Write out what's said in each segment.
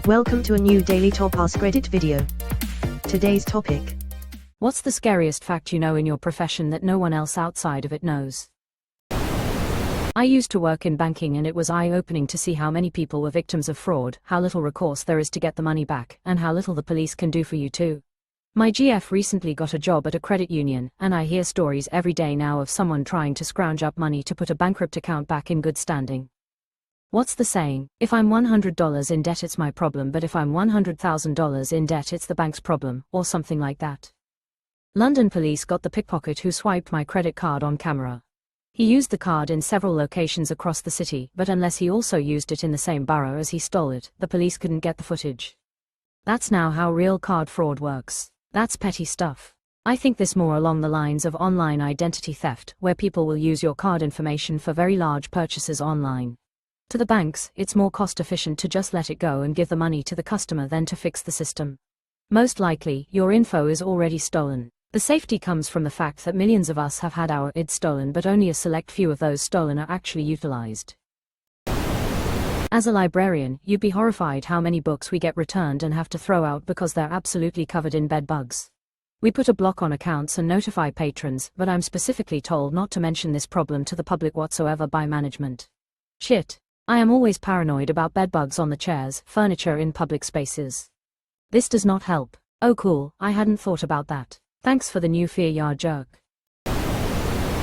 Welcome to a new daily top AskReddit video. Today's topic. What's the scariest fact you know in your profession that no one else outside of it knows? I used to work in banking and it was eye-opening to see how many people were victims of fraud, how little recourse there is to get the money back, and how little the police can do for you too. My GF recently got a job at a credit union, and I hear stories every day now of someone trying to scrounge up money to put a bankrupt account back in good standing. What's the saying? If I'm $100 in debt it's my problem, but if I'm $100,000 in debt it's the bank's problem, or something like that. London police got the pickpocket who swiped my credit card on camera. He used the card in several locations across the city, but unless he also used it in the same borough as he stole it, the police couldn't get the footage. That's now how real card fraud works. That's petty stuff. I think this more along the lines of online identity theft, where people will use your card information for very large purchases online. To the banks, it's more cost-efficient to just let it go and give the money to the customer than to fix the system. Most likely, your info is already stolen. The safety comes from the fact that millions of us have had our ID stolen, but only a select few of those stolen are actually utilized. As a librarian, you'd be horrified how many books we get returned and have to throw out because they're absolutely covered in bed bugs. We put a block on accounts and notify patrons, but I'm specifically told not to mention this problem to the public whatsoever by management. Shit. I am always paranoid about bedbugs on the chairs, furniture in public spaces. This does not help. Oh cool, I hadn't thought about that. Thanks for the new fear, ya jerk.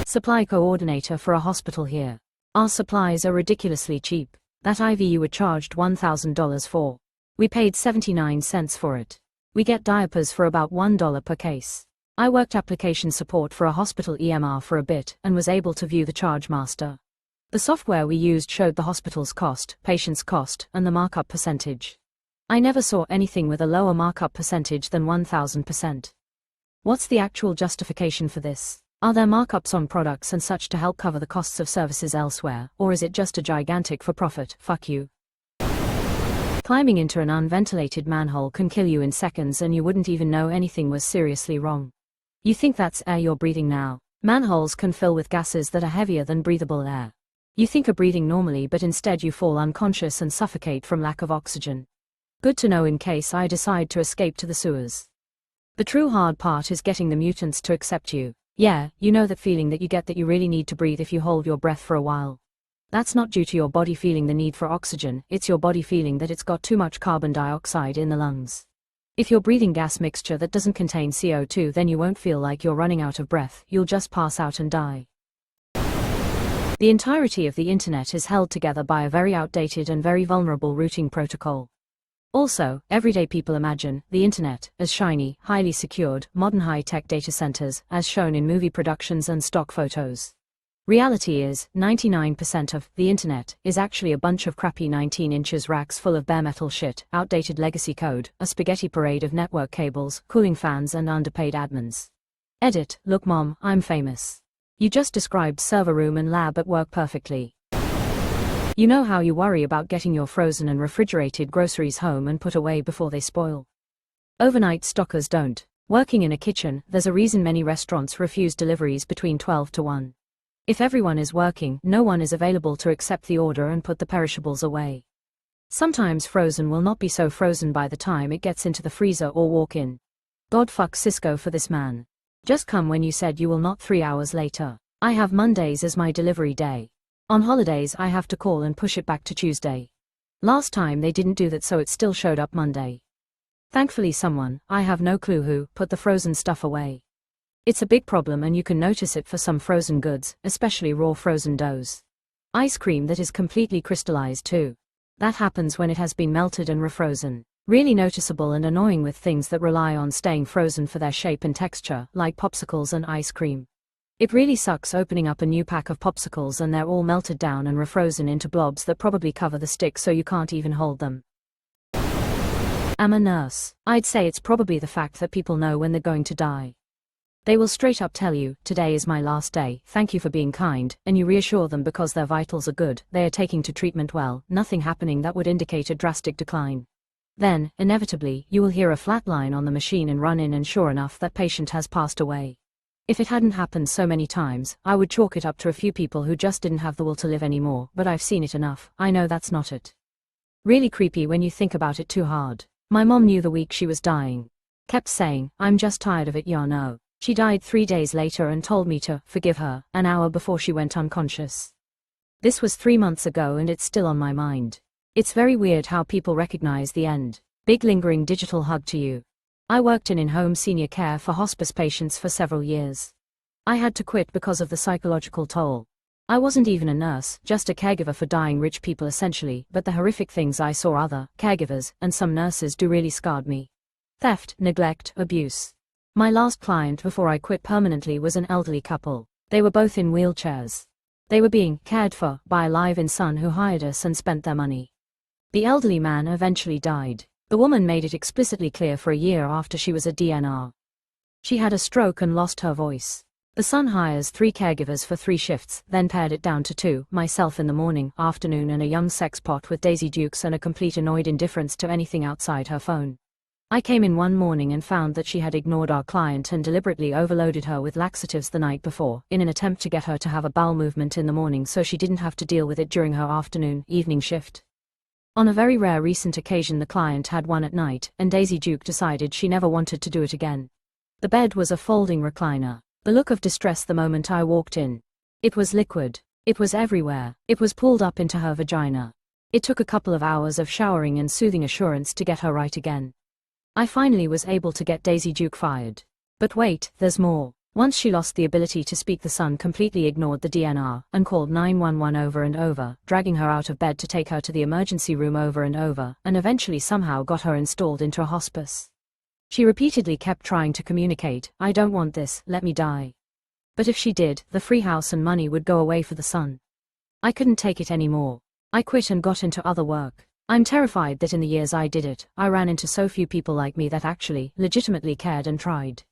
Supply coordinator for a hospital here. Our supplies are ridiculously cheap. That IV you were charged $1,000 for. We paid 79 cents for it. We get diapers for about $1 per case. I worked application support for a hospital EMR for a bit and was able to view the charge master. The software we used showed the hospital's cost, patient's cost, and the markup percentage. I never saw anything with a lower markup percentage than 1000%. What's the actual justification for this? Are there markups on products and such to help cover the costs of services elsewhere, or is it just a gigantic for-profit, fuck you? Climbing into an unventilated manhole can kill you in seconds and you wouldn't even know anything was seriously wrong. You think that's air you're breathing now? Manholes can fill with gases that are heavier than breathable air. You think you're breathing normally, but instead you fall unconscious and suffocate from lack of oxygen. Good to know in case I decide to escape to the sewers. The true hard part is getting the mutants to accept you. Yeah, you know that feeling that you get that you really need to breathe if you hold your breath for a while. That's not due to your body feeling the need for oxygen, it's your body feeling that it's got too much carbon dioxide in the lungs. If you're breathing gas mixture that doesn't contain CO2, then you won't feel like you're running out of breath, you'll just pass out and die. The entirety of the internet is held together by a very outdated and very vulnerable routing protocol. Also, everyday people imagine the internet as shiny, highly secured, modern high-tech data centers, as shown in movie productions and stock photos. Reality is, 99% of the internet is actually a bunch of crappy 19 inches racks full of bare metal shit, outdated legacy code, a spaghetti parade of network cables, cooling fans and underpaid admins. Edit, look mom, I'm famous. You just described server room and lab at work perfectly. You know how you worry about getting your frozen and refrigerated groceries home and put away before they spoil. Overnight stockers don't. Working in a kitchen, there's a reason many restaurants refuse deliveries between 12 to 1. If everyone is working, no one is available to accept the order and put the perishables away. Sometimes frozen will not be so frozen by the time it gets into the freezer or walk in. God fuck Cisco for this man. Just come when you said you will not 3 hours later. I have Mondays as my delivery day. On holidays I have to call and push it back to Tuesday. Last time they didn't do that, so it still showed up Monday. Thankfully someone, I have no clue who, put the frozen stuff away. It's a big problem and you can notice it for some frozen goods, especially raw frozen doughs. Ice cream that is completely crystallized too. That happens when it has been melted and refrozen. Really noticeable and annoying with things that rely on staying frozen for their shape and texture, like popsicles and ice cream. It really sucks opening up a new pack of popsicles and they're all melted down and refrozen into blobs that probably cover the stick so you can't even hold them. I'm a nurse. I'd say it's probably the fact that people know when they're going to die. They will straight up tell you, today is my last day, thank you for being kind, and you reassure them because their vitals are good, they are taking to treatment well, nothing happening that would indicate a drastic decline. Then, inevitably, you will hear a flat line on the machine and run in and sure enough that patient has passed away. If it hadn't happened so many times, I would chalk it up to a few people who just didn't have the will to live anymore, but I've seen it enough, I know that's not it. Really creepy when you think about it too hard. My mom knew the week she was dying. Kept saying, "I'm just tired of it, ya know." She died 3 days later and told me to forgive her, an hour before she went unconscious. This was 3 months ago and it's still on my mind. It's very weird how people recognize the end. Big lingering digital hug to you. I worked in in-home senior care for hospice patients for several years. I had to quit because of the psychological toll. I wasn't even a nurse, just a caregiver for dying rich people essentially, but the horrific things I saw other caregivers and some nurses do really scarred me. Theft, neglect, abuse. My last client before I quit permanently was an elderly couple. They were both in wheelchairs. They were being cared for by a live-in son who hired us and spent their money. The elderly man eventually died. The woman made it explicitly clear for a year after she was a DNR. She had a stroke and lost her voice. The son hires 3 caregivers for 3 shifts, then pared it down to 2, myself in the morning, afternoon and a young sex pot with Daisy Dukes and a complete annoyed indifference to anything outside her phone. I came in one morning and found that she had ignored our client and deliberately overloaded her with laxatives the night before, in an attempt to get her to have a bowel movement in the morning so she didn't have to deal with it during her afternoon, evening shift. On a very rare recent occasion the client had one at night, and Daisy Duke decided she never wanted to do it again. The bed was a folding recliner. The look of distress the moment I walked in. It was liquid. It was everywhere. It was pulled up into her vagina. It took a couple of hours of showering and soothing assurance to get her right again. I finally was able to get Daisy Duke fired. But wait, there's more. Once she lost the ability to speak, the son completely ignored the DNR and called 911 over and over, dragging her out of bed to take her to the emergency room over and over, and eventually somehow got her installed into a hospice. She repeatedly kept trying to communicate, "I don't want this, let me die." But if she did, the free house and money would go away for the son. I couldn't take it anymore. I quit and got into other work. I'm terrified that in the years I did it, I ran into so few people like me that actually, legitimately cared and tried.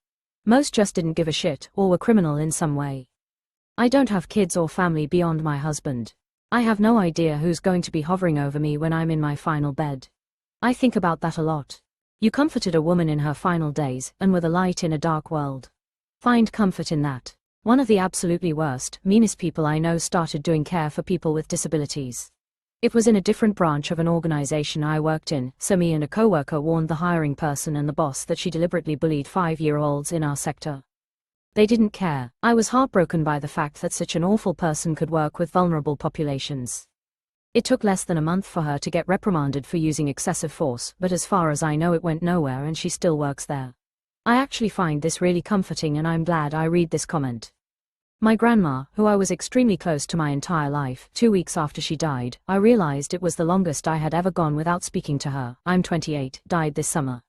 Most just didn't give a shit, or were criminal in some way. I don't have kids or family beyond my husband. I have no idea who's going to be hovering over me when I'm in my final bed. I think about that a lot. You comforted a woman in her final days, and were the light in a dark world. Find comfort in that. One of the absolutely worst, meanest people I know started doing care for people with disabilities. It was in a different branch of an organization I worked in, so me and a coworker warned the hiring person and the boss that she deliberately bullied 5-year-olds in our sector. They didn't care. I was heartbroken by the fact that such an awful person could work with vulnerable populations. It took less than a month for her to get reprimanded for using excessive force, but as far as I know it went nowhere and she still works there. I actually find this really comforting and I'm glad I read this comment. My grandma, who I was extremely close to my entire life, 2 weeks after she died, I realized it was the longest I had ever gone without speaking to her. I'm 28, died this summer.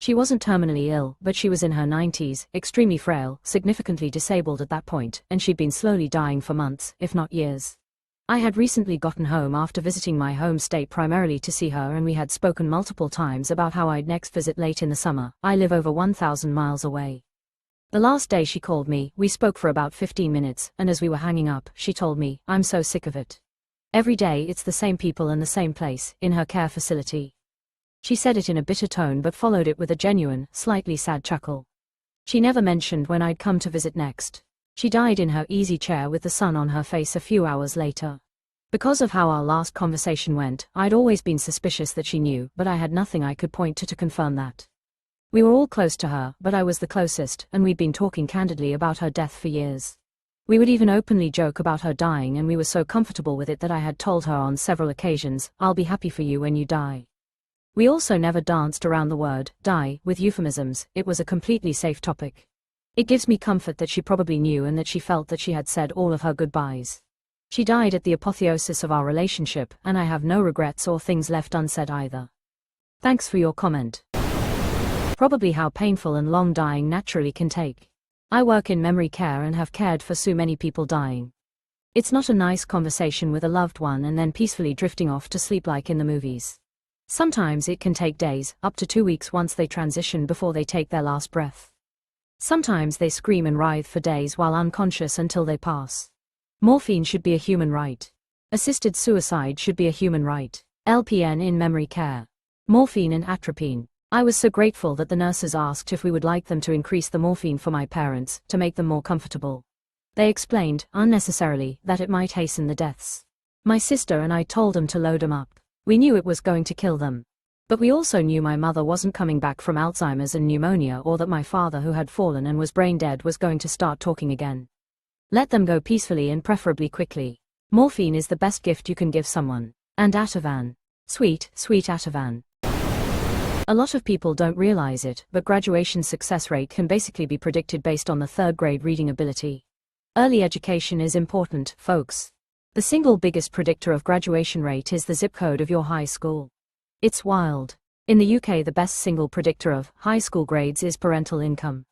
She wasn't terminally ill, but she was in her 90s, extremely frail, significantly disabled at that point, and she'd been slowly dying for months, if not years. I had recently gotten home after visiting my home state primarily to see her, and we had spoken multiple times about how I'd next visit late in the summer. I live over 1,000 miles away. The last day she called me, we spoke for about 15 minutes, and as we were hanging up, she told me, "I'm so sick of it. Every day it's the same people and the same place, in her care facility." She said it in a bitter tone but followed it with a genuine, slightly sad chuckle. She never mentioned when I'd come to visit next. She died in her easy chair with the sun on her face a few hours later. Because of how our last conversation went, I'd always been suspicious that she knew, but I had nothing I could point to confirm that. We were all close to her, but I was the closest, and we'd been talking candidly about her death for years. We would even openly joke about her dying, and we were so comfortable with it that I had told her on several occasions, "I'll be happy for you when you die." We also never danced around the word, die, with euphemisms. It was a completely safe topic. It gives me comfort that she probably knew and that she felt that she had said all of her goodbyes. She died at the apotheosis of our relationship, and I have no regrets or things left unsaid either. Thanks for your comment. Probably how painful and long dying naturally can take. I work in memory care and have cared for so many people dying. It's not a nice conversation with a loved one and then peacefully drifting off to sleep like in the movies. Sometimes it can take days, up to 2 weeks once they transition before they take their last breath. Sometimes they scream and writhe for days while unconscious until they pass. Morphine should be a human right. Assisted suicide should be a human right. LPN in memory care. Morphine and atropine. I was so grateful that the nurses asked if we would like them to increase the morphine for my parents, to make them more comfortable. They explained, unnecessarily, that it might hasten the deaths. My sister and I told them to load them up. We knew it was going to kill them. But we also knew my mother wasn't coming back from Alzheimer's and pneumonia, or that my father, who had fallen and was brain dead, was going to start talking again. Let them go peacefully and preferably quickly. Morphine is the best gift you can give someone. And Ativan. Sweet, sweet Ativan. A lot of people don't realize it, but graduation success rate can basically be predicted based on the third grade reading ability. Early education is important, folks. The single biggest predictor of graduation rate is the zip code of your high school. It's wild. In the UK, the best single predictor of high school grades is parental income.